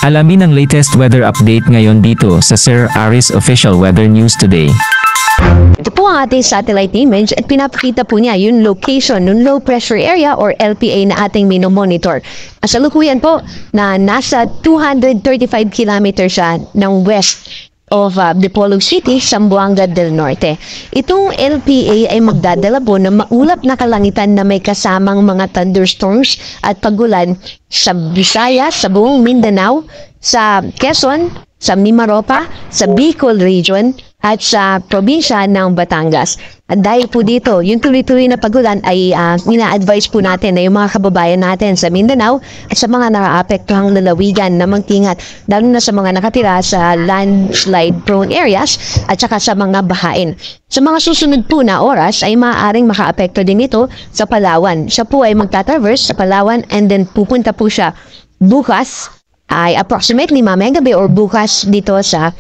Alamin ang latest weather update ngayon dito sa Sir Aris Official Weather News Today. Ito po ang ating satellite image at pinapakita po niya yung location ng low pressure area or LPA na ating minomonitor. Kasalukuyan po na nasa 235 kilometers siya ng west of Dipolog City, Zamboanga del Norte. Itong LPA ay magdadala po ng maulap na kalangitan na may kasamang mga thunderstorms at pagulan sa Visayas, sa buong Mindanao, sa Quezon, sa Mimaropa, sa Bicol Region, at sa probinsya ng Batangas. At dahil po dito, yung tuloy-tuloy na pagulan ay ina-advise po natin na yung mga kababayan natin sa Mindanao at sa mga nakaapektuhang lalawigan na mag-ingat, lalo na sa mga nakatira sa landslide-prone areas at saka sa mga bahain. Sa mga susunod po na oras ay maaaring makaapekto din ito sa Palawan. Siya po ay magta-traverse sa Palawan and then pupunta po siya bukas ay approximately mamayang gabi or bukas dito sa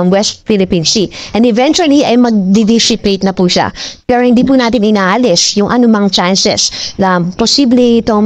West Philippine Sea. And eventually ay mag-dissipate na po siya. Pero hindi po natin inaalis yung anumang chances na posible itong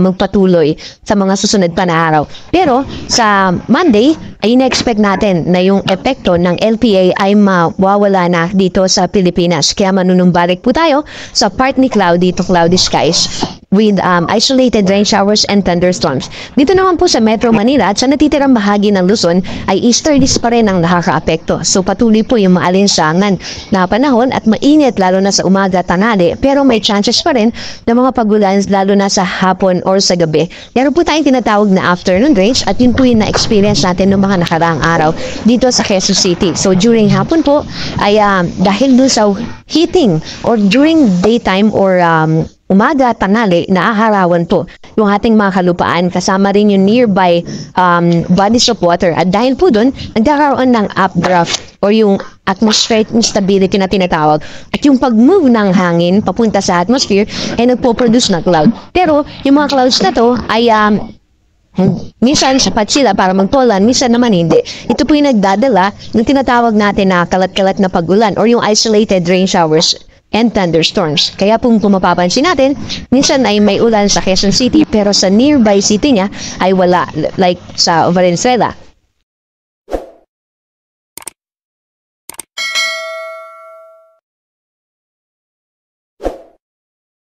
magpatuloy sa mga susunod pa na araw. Pero sa Monday ay ina-expect natin na yung epekto ng LPA ay mawawala na dito sa Pilipinas. Kaya manunumbalik po tayo sa partly cloudy to cloudy skies with isolated rain showers and thunderstorms. Dito naman po sa Metro Manila at sa natitirang bahagi ng Luzon ay easterlies pa rin ang nakakaapekto. So patuloy po yung maalinsangan na panahon at mainit lalo na sa umaga, tanghali, pero may chances pa rin ng mga pagulan lalo na sa hapon or sa gabi. Meron po tayong tinatawag na afternoon range at yun po yung na-experience natin ng mga nakaraang araw dito sa Quezon City. So during hapon po ay dahil dun sa heating or during daytime or umaga, tanghali, naaharawan po yung ating mga kalupaan kasama rin yung nearby bodies of water. At dahil po doon, nagkakaroon ng updraft or yung atmospheric instability na tinatawag. At yung pag-move ng hangin papunta sa atmosphere ay nagpo-produce ng cloud. Pero yung mga clouds na to ay minsan sapat sila para magtulan, minsan naman hindi. Ito po yung nagdadala ng tinatawag natin na kalat-kalat na pag-ulan or yung isolated rain showers and thunderstorms. Kaya kung mapapansin natin, minsan ay may ulan sa Quezon City pero sa nearby city niya ay wala, like sa Valenzuela.